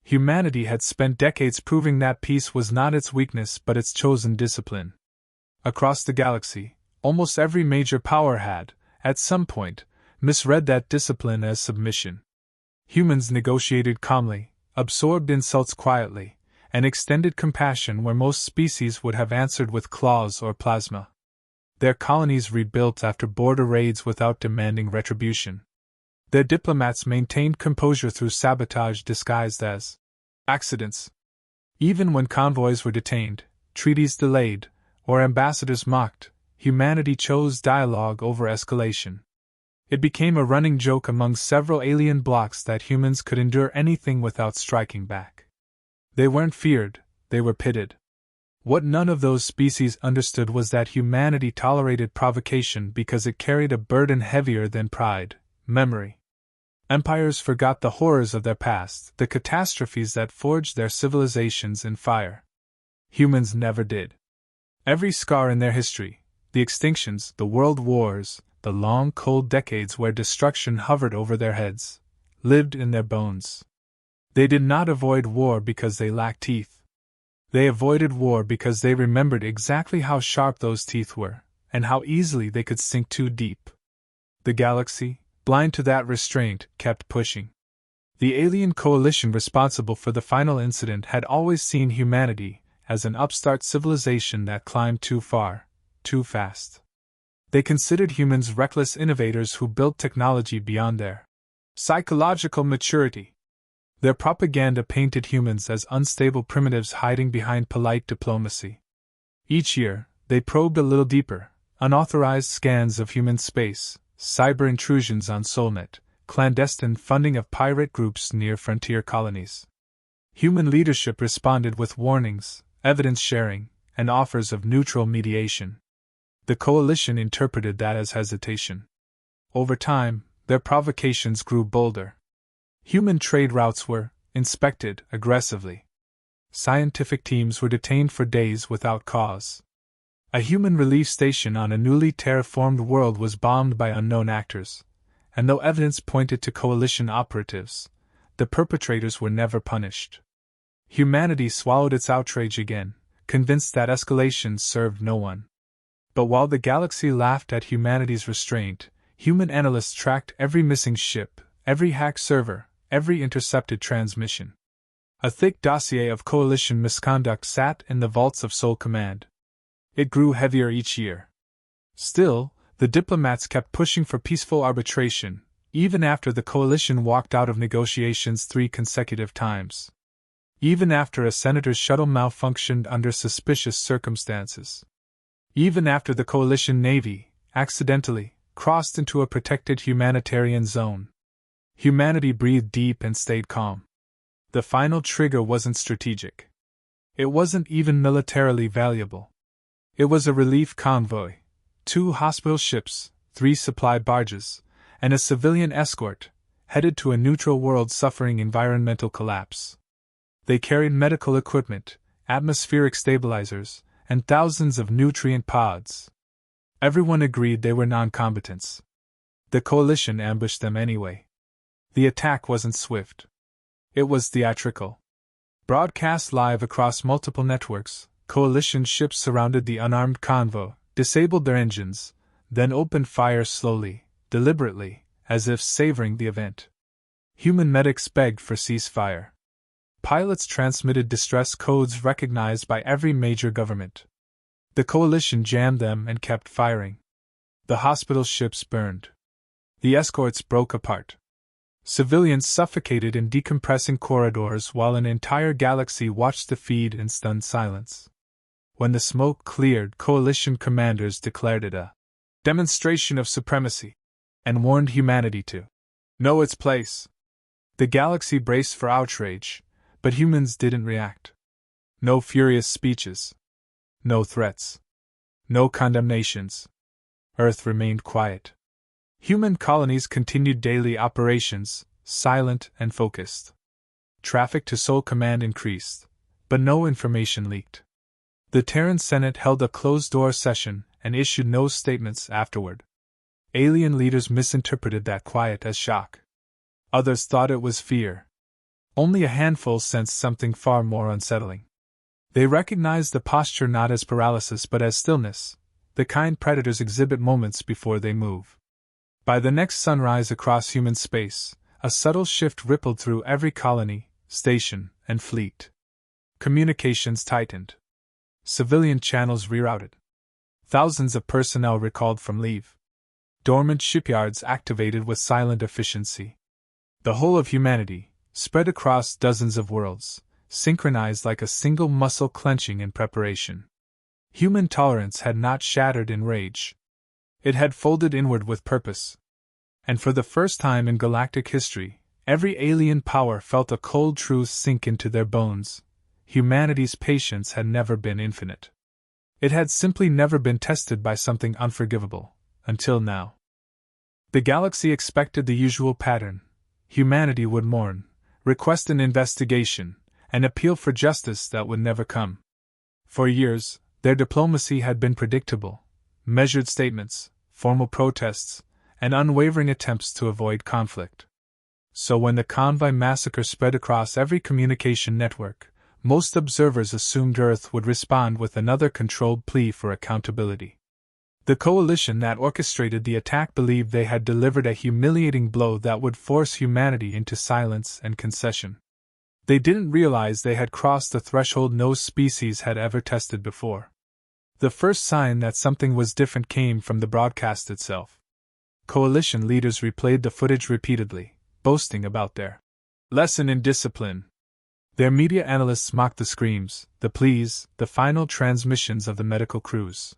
Humanity had spent decades proving that peace was not its weakness but its chosen discipline. Across the galaxy, almost every major power had, at some point, misread that discipline as submission. Humans negotiated calmly, absorbed insults quietly, and extended compassion where most species would have answered with claws or plasma. Their colonies rebuilt after border raids without demanding retribution. Their diplomats maintained composure through sabotage disguised as accidents. Even when convoys were detained, treaties delayed, or ambassadors mocked, humanity chose dialogue over escalation. It became a running joke among several alien blocs that humans could endure anything without striking back. They weren't feared, they were pitted. What none of those species understood was that humanity tolerated provocation because it carried a burden heavier than pride, memory. Empires forgot the horrors of their past, the catastrophes that forged their civilizations in fire. Humans never did. Every scar in their history, the extinctions, the world wars, the long cold decades where destruction hovered over their heads, lived in their bones. They did not avoid war because they lacked teeth. They avoided war because they remembered exactly how sharp those teeth were, and how easily they could sink too deep. The galaxy, blind to that restraint, kept pushing. The alien coalition responsible for the final incident had always seen humanity as an upstart civilization that climbed too far, too fast. They considered humans reckless innovators who built technology beyond their psychological maturity. Their propaganda painted humans as unstable primitives hiding behind polite diplomacy. Each year, they probed a little deeper, unauthorized scans of human space, cyber intrusions on Solnet, clandestine funding of pirate groups near frontier colonies. Human leadership responded with warnings, evidence sharing, and offers of neutral mediation. The coalition interpreted that as hesitation. Over time, their provocations grew bolder. Human trade routes were inspected aggressively. Scientific teams were detained for days without cause. A human relief station on a newly terraformed world was bombed by unknown actors, and though evidence pointed to coalition operatives, the perpetrators were never punished. Humanity swallowed its outrage again, convinced that escalation served no one. But while the galaxy laughed at humanity's restraint, human analysts tracked every missing ship, every hacked server, every intercepted transmission. A thick dossier of coalition misconduct sat in the vaults of Sol Command. It grew heavier each year. Still, the diplomats kept pushing for peaceful arbitration, even after the coalition walked out of negotiations 3 consecutive times. Even after a senator's shuttle malfunctioned under suspicious circumstances. Even after the coalition navy, accidentally, crossed into a protected humanitarian zone. Humanity breathed deep and stayed calm. The final trigger wasn't strategic. It wasn't even militarily valuable. It was a relief convoy, 2 hospital ships, 3 supply barges, and a civilian escort, headed to a neutral world suffering environmental collapse. They carried medical equipment, atmospheric stabilizers, and thousands of nutrient pods. Everyone agreed they were non-combatants. The coalition ambushed them anyway. The attack wasn't swift. It was theatrical. Broadcast live across multiple networks, coalition ships surrounded the unarmed convoy, disabled their engines, then opened fire slowly, deliberately, as if savoring the event. Human medics begged for ceasefire. Pilots transmitted distress codes recognized by every major government. The coalition jammed them and kept firing. The hospital ships burned. The escorts broke apart. Civilians suffocated in decompressing corridors while an entire galaxy watched the feed in stunned silence. When the smoke cleared, coalition commanders declared it a demonstration of supremacy and warned humanity to know its place. The galaxy braced for outrage, but humans didn't react. No furious speeches. No threats. No condemnations. Earth remained quiet. Human colonies continued daily operations, silent and focused. Traffic to Sol Command increased, but no information leaked. The Terran Senate held a closed-door session and issued no statements afterward. Alien leaders misinterpreted that quiet as shock. Others thought it was fear. Only a handful sensed something far more unsettling. They recognized the posture not as paralysis but as stillness, the kind predators exhibit moments before they move. By the next sunrise across human space, a subtle shift rippled through every colony, station, and fleet. Communications tightened. Civilian channels rerouted. Thousands of personnel recalled from leave. Dormant shipyards activated with silent efficiency. The whole of humanity, spread across dozens of worlds, synchronized like a single muscle clenching in preparation. Human tolerance had not shattered in rage. It had folded inward with purpose. And for the first time in galactic history, every alien power felt a cold truth sink into their bones. Humanity's patience had never been infinite. It had simply never been tested by something unforgivable, until now. The galaxy expected the usual pattern. Humanity would mourn, request an investigation, and appeal for justice that would never come. For years, their diplomacy had been predictable: measured statements, formal protests, and unwavering attempts to avoid conflict. So when the convoy massacre spread across every communication network, most observers assumed Earth would respond with another controlled plea for accountability. The coalition that orchestrated the attack believed they had delivered a humiliating blow that would force humanity into silence and concession. They didn't realize they had crossed the threshold no species had ever tested before. The first sign that something was different came from the broadcast itself. Coalition leaders replayed the footage repeatedly, boasting about their lesson in discipline. Their media analysts mocked the screams, the pleas, the final transmissions of the medical crews.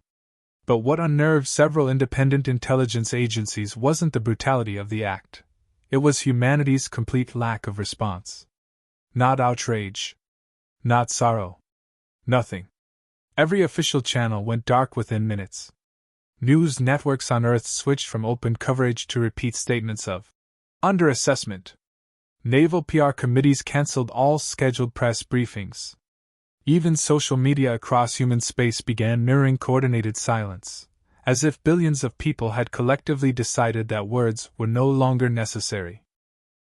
But what unnerved several independent intelligence agencies wasn't the brutality of the act. It was humanity's complete lack of response. Not outrage. Not sorrow. Nothing. Every official channel went dark within minutes. News networks on Earth switched from open coverage to repeat statements of underassessment. Naval PR committees canceled all scheduled press briefings. Even social media across human space began mirroring coordinated silence, as if billions of people had collectively decided that words were no longer necessary.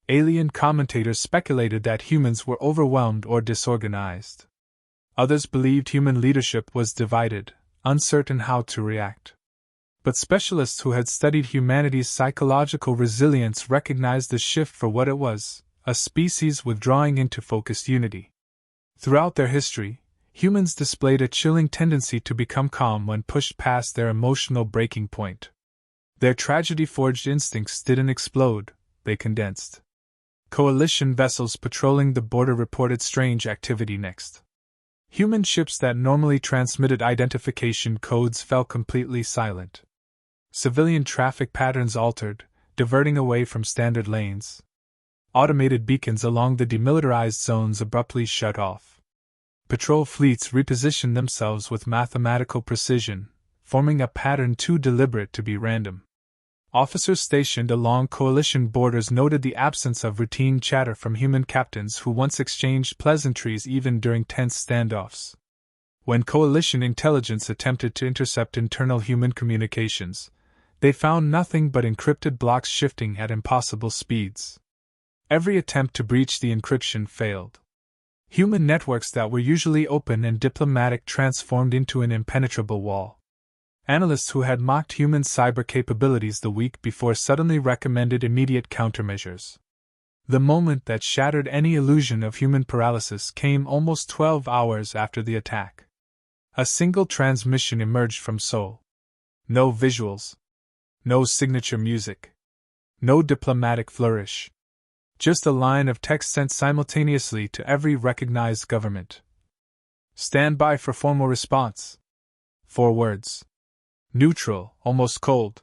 Alien commentators speculated that humans were overwhelmed or disorganized. Others believed human leadership was divided, uncertain how to react. But specialists who had studied humanity's psychological resilience recognized the shift for what it was: a species withdrawing into focused unity. Throughout their history, humans displayed a chilling tendency to become calm when pushed past their emotional breaking point. Their tragedy-forged instincts didn't explode, they condensed. Coalition vessels patrolling the border reported strange activity next. Human ships that normally transmitted identification codes fell completely silent. Civilian traffic patterns altered, diverting away from standard lanes. Automated beacons along the demilitarized zones abruptly shut off. Patrol fleets repositioned themselves with mathematical precision, forming a pattern too deliberate to be random. Officers stationed along coalition borders noted the absence of routine chatter from human captains who once exchanged pleasantries even during tense standoffs. When coalition intelligence attempted to intercept internal human communications, they found nothing but encrypted blocks shifting at impossible speeds. Every attempt to breach the encryption failed. Human networks that were usually open and diplomatic transformed into an impenetrable wall. Analysts who had mocked human cyber capabilities the week before suddenly recommended immediate countermeasures. The moment that shattered any illusion of human paralysis came almost 12 hours after the attack. A single transmission emerged from Seoul. No visuals. No signature music. No diplomatic flourish. Just a line of text sent simultaneously to every recognized government. Stand by for formal response. 4 words. Neutral, almost cold.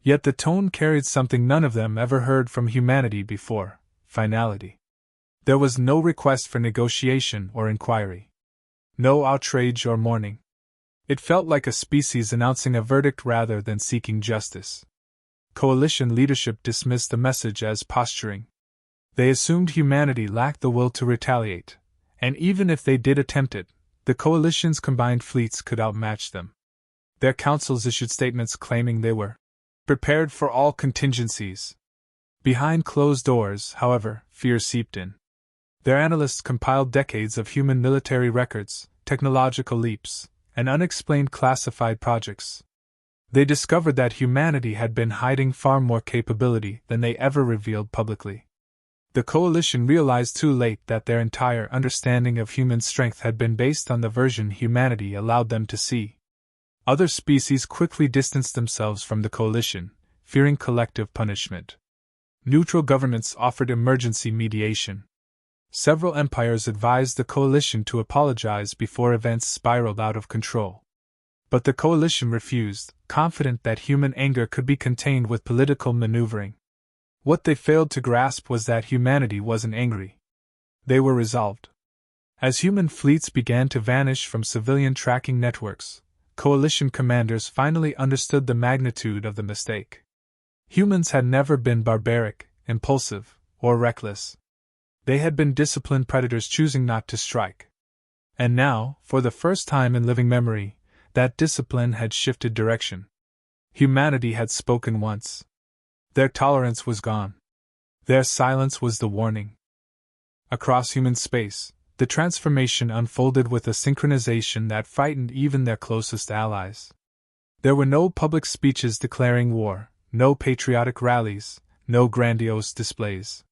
Yet the tone carried something none of them ever heard from humanity before: finality. There was no request for negotiation or inquiry. No outrage or mourning. It felt like a species announcing a verdict rather than seeking justice. Coalition leadership dismissed the message as posturing. They assumed humanity lacked the will to retaliate, and even if they did attempt it, the coalition's combined fleets could outmatch them. Their councils issued statements claiming they were prepared for all contingencies. Behind closed doors, however, fear seeped in. Their analysts compiled decades of human military records, technological leaps, and unexplained classified projects. They discovered that humanity had been hiding far more capability than they ever revealed publicly. The coalition realized too late that their entire understanding of human strength had been based on the version humanity allowed them to see. Other species quickly distanced themselves from the coalition, fearing collective punishment. Neutral governments offered emergency mediation. Several empires advised the coalition to apologize before events spiraled out of control. But the coalition refused, confident that human anger could be contained with political maneuvering. What they failed to grasp was that humanity wasn't angry. They were resolved. As human fleets began to vanish from civilian tracking networks, coalition commanders finally understood the magnitude of the mistake. Humans had never been barbaric, impulsive, or reckless. They had been disciplined predators choosing not to strike. And now, for the first time in living memory, that discipline had shifted direction. Humanity had spoken once. Their tolerance was gone. Their silence was the warning. Across human space, the transformation unfolded with a synchronization that frightened even their closest allies. There were no public speeches declaring war, no patriotic rallies, no grandiose displays.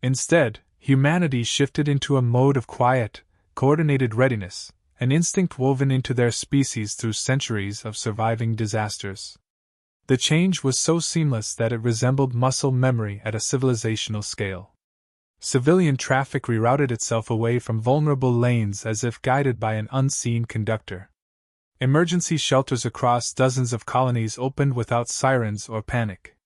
Instead, humanity shifted into a mode of quiet, coordinated readiness, an instinct woven into their species through centuries of surviving disasters. The change was so seamless that it resembled muscle memory at a civilizational scale. Civilian traffic rerouted itself away from vulnerable lanes as if guided by an unseen conductor. Emergency shelters across dozens of colonies opened without sirens or panic.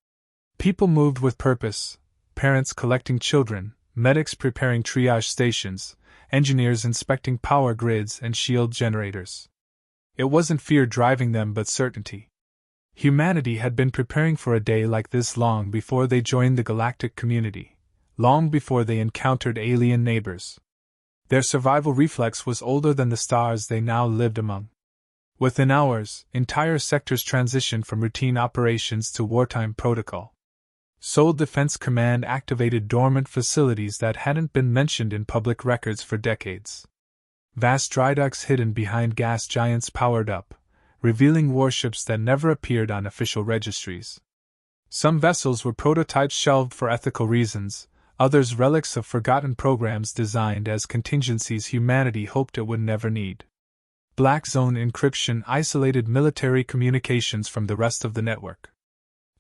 People moved with purpose, parents collecting children, medics preparing triage stations, engineers inspecting power grids and shield generators. It wasn't fear driving them but certainty. Humanity had been preparing for a day like this long before they joined the galactic community, long before they encountered alien neighbors. Their survival reflex was older than the stars they now lived among. Within hours, entire sectors transitioned from routine operations to wartime protocol. Seoul Defense Command activated dormant facilities that hadn't been mentioned in public records for decades. Vast drydocs hidden behind gas giants powered up, revealing warships that never appeared on official registries. Some vessels were prototypes shelved for ethical reasons, others relics of forgotten programs designed as contingencies humanity hoped it would never need. Black zone encryption isolated military communications from the rest of the network.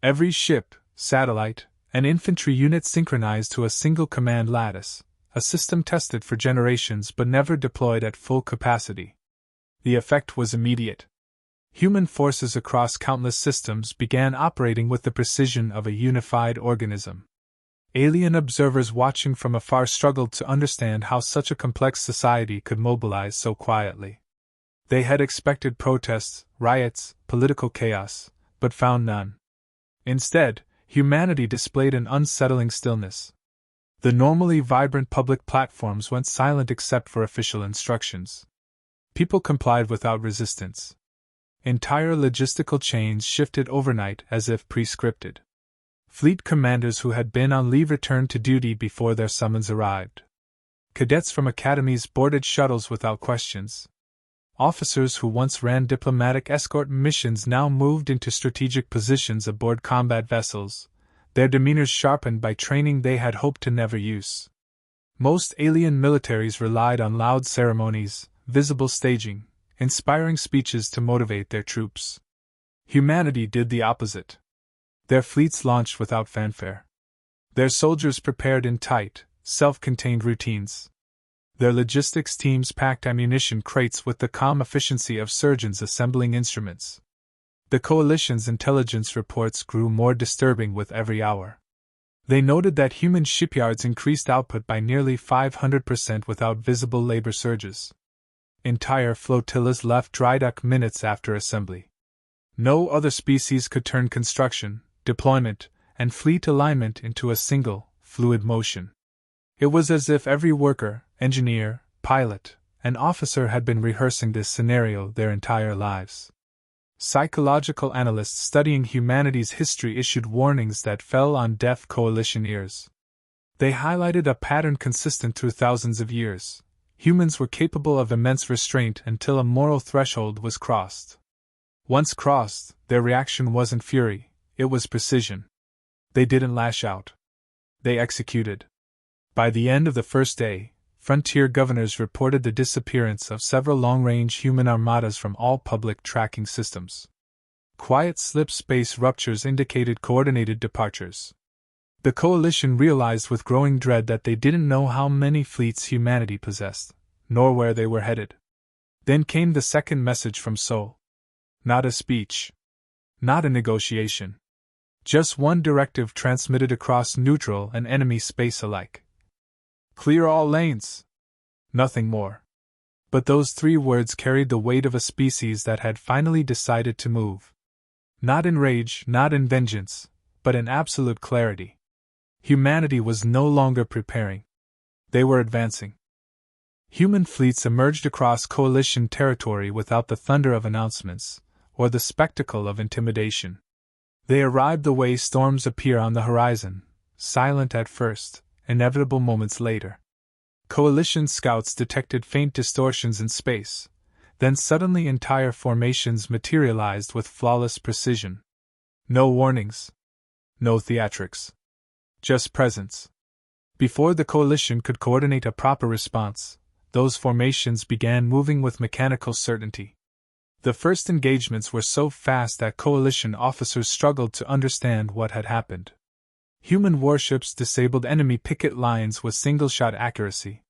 Every ship, satellite, and infantry unit synchronized to a single command lattice, a system tested for generations but never deployed at full capacity. The effect was immediate. Human forces across countless systems began operating with the precision of a unified organism. Alien observers watching from afar struggled to understand how such a complex society could mobilize so quietly. They had expected protests, riots, political chaos, but found none. Instead, humanity displayed an unsettling stillness. The normally vibrant public platforms went silent except for official instructions. People complied without resistance. Entire logistical chains shifted overnight as if pre-scripted. Fleet commanders who had been on leave returned to duty before their summons arrived. Cadets from academies boarded shuttles without questions. Officers who once ran diplomatic escort missions now moved into strategic positions aboard combat vessels, their demeanors sharpened by training they had hoped to never use. Most alien militaries relied on loud ceremonies, visible staging, inspiring speeches to motivate their troops. Humanity did the opposite. Their fleets launched without fanfare. Their soldiers prepared in tight, self-contained routines. Their logistics teams packed ammunition crates with the calm efficiency of surgeons assembling instruments. The coalition's intelligence reports grew more disturbing with every hour. They noted that human shipyards increased output by nearly 500% without visible labor surges. Entire flotillas left drydock minutes after assembly. No other species could turn construction, deployment, and fleet alignment into a single, fluid motion. It was as if every worker, engineer, pilot, and officer had been rehearsing this scenario their entire lives. Psychological analysts studying humanity's history issued warnings that fell on deaf coalition ears. They highlighted a pattern consistent through thousands of years. Humans were capable of immense restraint until a moral threshold was crossed. Once crossed, their reaction wasn't fury, it was precision. They didn't lash out. They executed. By the end of the first day, frontier governors reported the disappearance of several long-range human armadas from all public tracking systems. Quiet slip space ruptures indicated coordinated departures. The coalition realized with growing dread that they didn't know how many fleets humanity possessed, nor where they were headed. Then came the second message from Sol. Not a speech. Not a negotiation. Just one directive transmitted across neutral and enemy space alike. Clear all lanes. Nothing more. But those 3 words carried the weight of a species that had finally decided to move. Not in rage, not in vengeance, but in absolute clarity. Humanity was no longer preparing. They were advancing. Human fleets emerged across coalition territory without the thunder of announcements, or the spectacle of intimidation. They arrived the way storms appear on the horizon, silent at first, inevitable moments later. Coalition scouts detected faint distortions in space, then suddenly entire formations materialized with flawless precision. No warnings. No theatrics. Just presence. Before the coalition could coordinate a proper response, those formations began moving with mechanical certainty. The first engagements were so fast that coalition officers struggled to understand what had happened. Human warships disabled enemy picket lines with single-shot accuracy.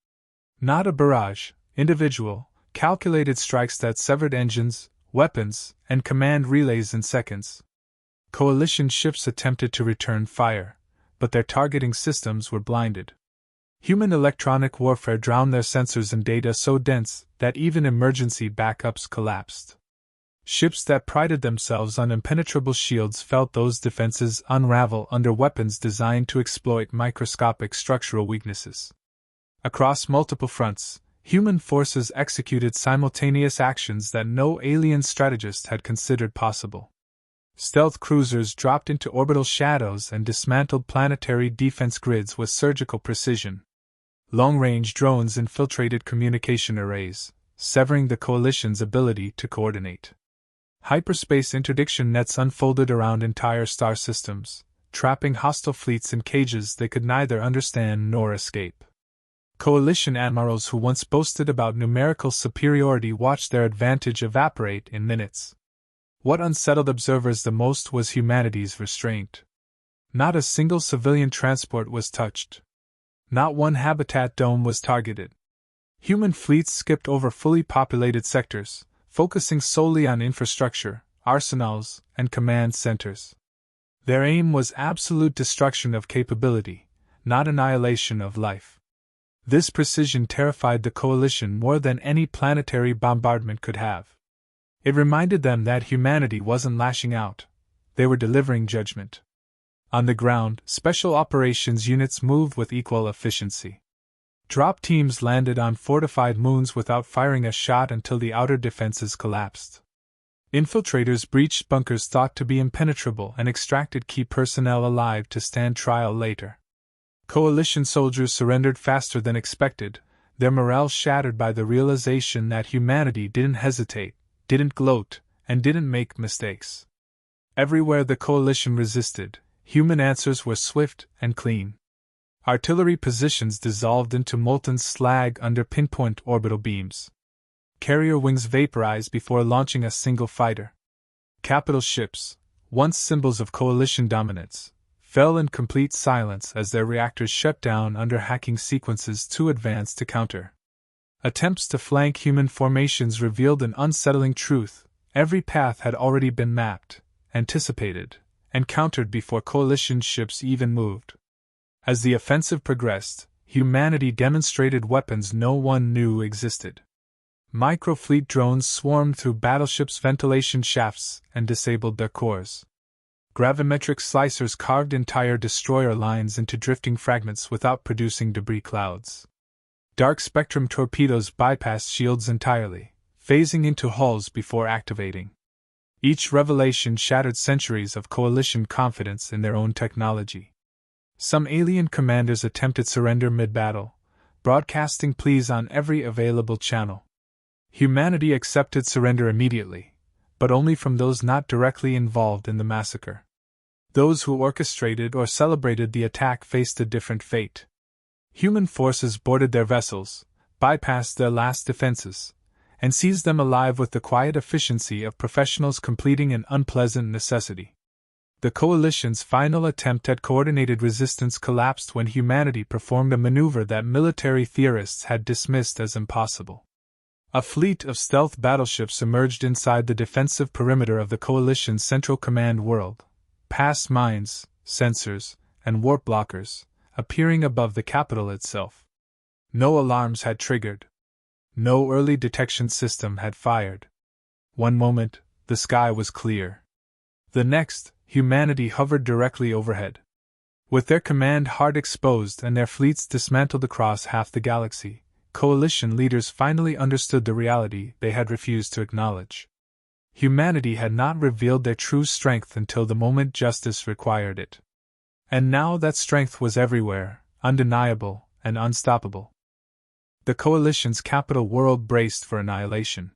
Not a barrage, individual, calculated strikes that severed engines, weapons, and command relays in seconds. Coalition ships attempted to return fire, but their targeting systems were blinded. Human electronic warfare drowned their sensors in data so dense that even emergency backups collapsed. Ships that prided themselves on impenetrable shields felt those defenses unravel under weapons designed to exploit microscopic structural weaknesses. Across multiple fronts, human forces executed simultaneous actions that no alien strategist had considered possible. Stealth cruisers dropped into orbital shadows and dismantled planetary defense grids with surgical precision. Long-range drones infiltrated communication arrays, severing the coalition's ability to coordinate. Hyperspace interdiction nets unfolded around entire star systems, trapping hostile fleets in cages they could neither understand nor escape. Coalition admirals who once boasted about numerical superiority watched their advantage evaporate in minutes. What unsettled observers the most was humanity's restraint. Not a single civilian transport was touched. Not one habitat dome was targeted. Human fleets skipped over fully populated sectors, focusing solely on infrastructure, arsenals, and command centers. Their aim was absolute destruction of capability, not annihilation of life. This precision terrified the coalition more than any planetary bombardment could have. It reminded them that humanity wasn't lashing out, they were delivering judgment. On the ground, special operations units moved with equal efficiency. Drop teams landed on fortified moons without firing a shot until the outer defenses collapsed. Infiltrators breached bunkers thought to be impenetrable and extracted key personnel alive to stand trial later. Coalition soldiers surrendered faster than expected, their morale shattered by the realization that humanity didn't hesitate, didn't gloat, and didn't make mistakes. Everywhere the coalition resisted, human answers were swift and clean. Artillery positions dissolved into molten slag under pinpoint orbital beams. Carrier wings vaporized before launching a single fighter. Capital ships, once symbols of coalition dominance, fell in complete silence as their reactors shut down under hacking sequences too advanced to counter. Attempts to flank human formations revealed an unsettling truth: every path had already been mapped, anticipated, and countered before coalition ships even moved. As the offensive progressed, humanity demonstrated weapons no one knew existed. Microfleet drones swarmed through battleships' ventilation shafts and disabled their cores. Gravimetric slicers carved entire destroyer lines into drifting fragments without producing debris clouds. Dark spectrum torpedoes bypassed shields entirely, phasing into hulls before activating. Each revelation shattered centuries of coalition confidence in their own technology. Some alien commanders attempted surrender mid-battle, broadcasting pleas on every available channel. Humanity accepted surrender immediately, but only from those not directly involved in the massacre. Those who orchestrated or celebrated the attack faced a different fate. Human forces boarded their vessels, bypassed their last defenses, and seized them alive with the quiet efficiency of professionals completing an unpleasant necessity. The coalition's final attempt at coordinated resistance collapsed when humanity performed a maneuver that military theorists had dismissed as impossible. A fleet of stealth battleships emerged inside the defensive perimeter of the coalition's Central Command world, past mines, sensors, and warp blockers, appearing above the capital itself. No alarms had triggered. No early detection system had fired. One moment, the sky was clear. The next, humanity hovered directly overhead. With their command hard exposed and their fleets dismantled across half the galaxy, coalition leaders finally understood the reality they had refused to acknowledge. Humanity had not revealed their true strength until the moment justice required it. And now that strength was everywhere, undeniable and unstoppable. The coalition's capital world braced for annihilation.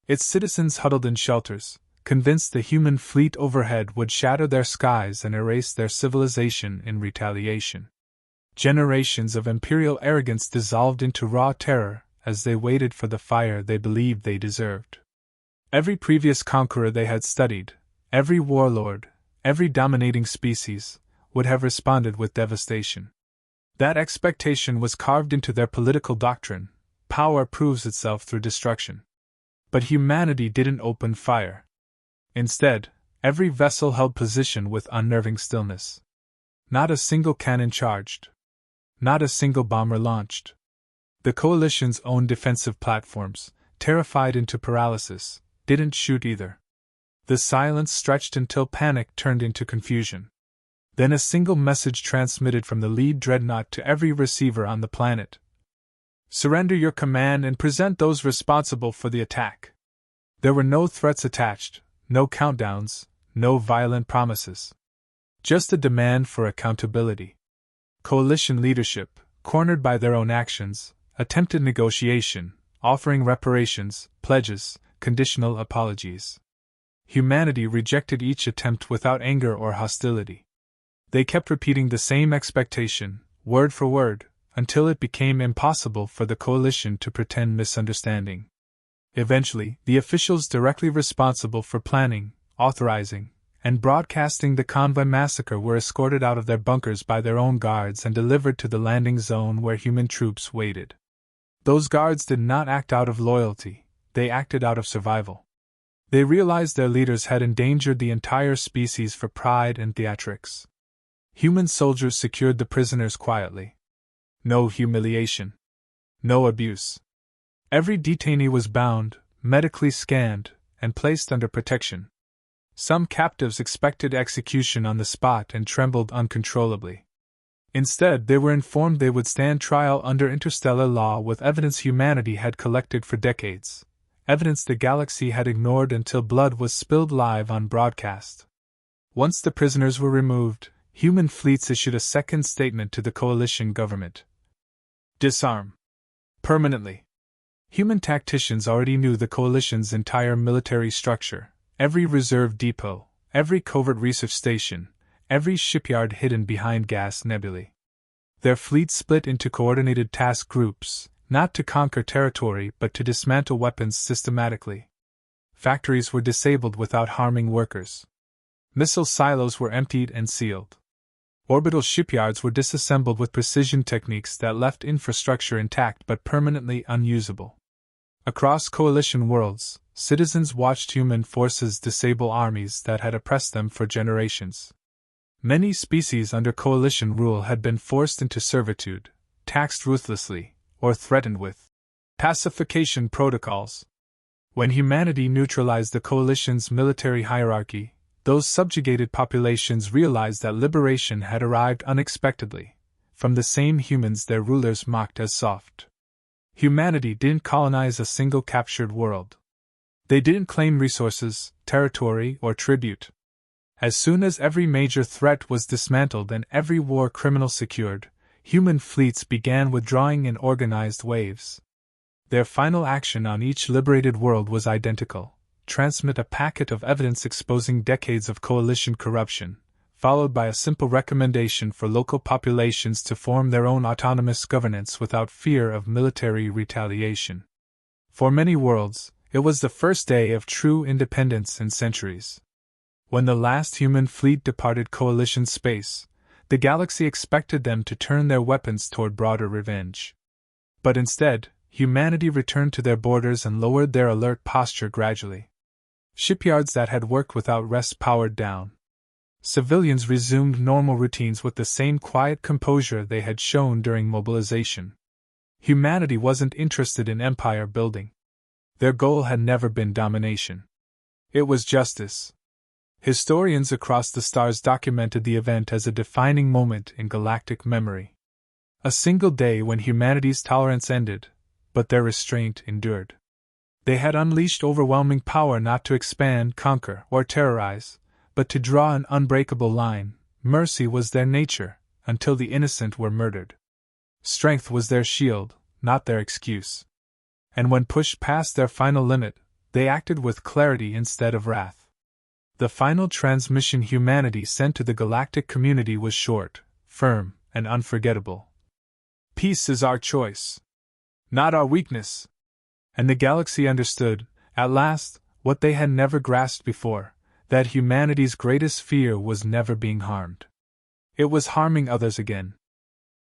Its citizens huddled in shelters, convinced the human fleet overhead would shatter their skies and erase their civilization in retaliation. Generations of imperial arrogance dissolved into raw terror as they waited for the fire they believed they deserved. Every previous conqueror they had studied, every warlord, every dominating species, would have responded with devastation. That expectation was carved into their political doctrine: power proves itself through destruction. But humanity didn't open fire. Instead, every vessel held position with unnerving stillness. Not a single cannon charged. Not a single bomber launched. The coalition's own defensive platforms, terrified into paralysis, didn't shoot either. The silence stretched until panic turned into confusion. Then a single message transmitted from the lead dreadnought to every receiver on the planet. Surrender your command and present those responsible for the attack. There were no threats attached, no countdowns, no violent promises. Just a demand for accountability. Coalition leadership, cornered by their own actions, attempted negotiation, offering reparations, pledges, conditional apologies. Humanity rejected each attempt without anger or hostility. They kept repeating the same expectation, word for word, until it became impossible for the coalition to pretend misunderstanding. Eventually, the officials directly responsible for planning, authorizing, and broadcasting the convoy massacre were escorted out of their bunkers by their own guards and delivered to the landing zone where human troops waited. Those guards did not act out of loyalty, they acted out of survival. They realized their leaders had endangered the entire species for pride and theatrics. Human soldiers secured the prisoners quietly. No humiliation. No abuse. Every detainee was bound, medically scanned, and placed under protection. Some captives expected execution on the spot and trembled uncontrollably. Instead, they were informed they would stand trial under interstellar law with evidence humanity had collected for decades, evidence the galaxy had ignored until blood was spilled live on broadcast. Once the prisoners were removed, human fleets issued a second statement to the coalition government. Disarm. Permanently. Human tacticians already knew the coalition's entire military structure, every reserve depot, every covert research station, every shipyard hidden behind gas nebulae. Their fleet split into coordinated task groups, not to conquer territory but to dismantle weapons systematically. Factories were disabled without harming workers. Missile silos were emptied and sealed. Orbital shipyards were disassembled with precision techniques that left infrastructure intact but permanently unusable. Across coalition worlds, citizens watched human forces disable armies that had oppressed them for generations. Many species under coalition rule had been forced into servitude, taxed ruthlessly, or threatened with pacification protocols. When humanity neutralized the coalition's military hierarchy, those subjugated populations realized that liberation had arrived unexpectedly, from the same humans their rulers mocked as soft. Humanity didn't colonize a single captured world. They didn't claim resources, territory, or tribute. As soon as every major threat was dismantled and every war criminal secured, human fleets began withdrawing in organized waves. Their final action on each liberated world was identical: transmit a packet of evidence exposing decades of coalition corruption, followed by a simple recommendation for local populations to form their own autonomous governance without fear of military retaliation. For many worlds, it was the first day of true independence in centuries. When the last human fleet departed coalition space, the galaxy expected them to turn their weapons toward broader revenge. But instead, humanity returned to their borders and lowered their alert posture gradually. Shipyards that had worked without rest powered down. Civilians resumed normal routines with the same quiet composure they had shown during mobilization. Humanity wasn't interested in empire building. Their goal had never been domination. It was justice. Historians across the stars documented the event as a defining moment in galactic memory. A single day when humanity's tolerance ended, but their restraint endured. They had unleashed overwhelming power not to expand, conquer, or terrorize, but to draw an unbreakable line. Mercy was their nature, until the innocent were murdered. Strength was their shield, not their excuse. And when pushed past their final limit, they acted with clarity instead of wrath. The final transmission humanity sent to the galactic community was short, firm, and unforgettable. Peace is our choice, not our weakness. And the galaxy understood, at last, what they had never grasped before, that humanity's greatest fear was never being harmed. It was harming others again.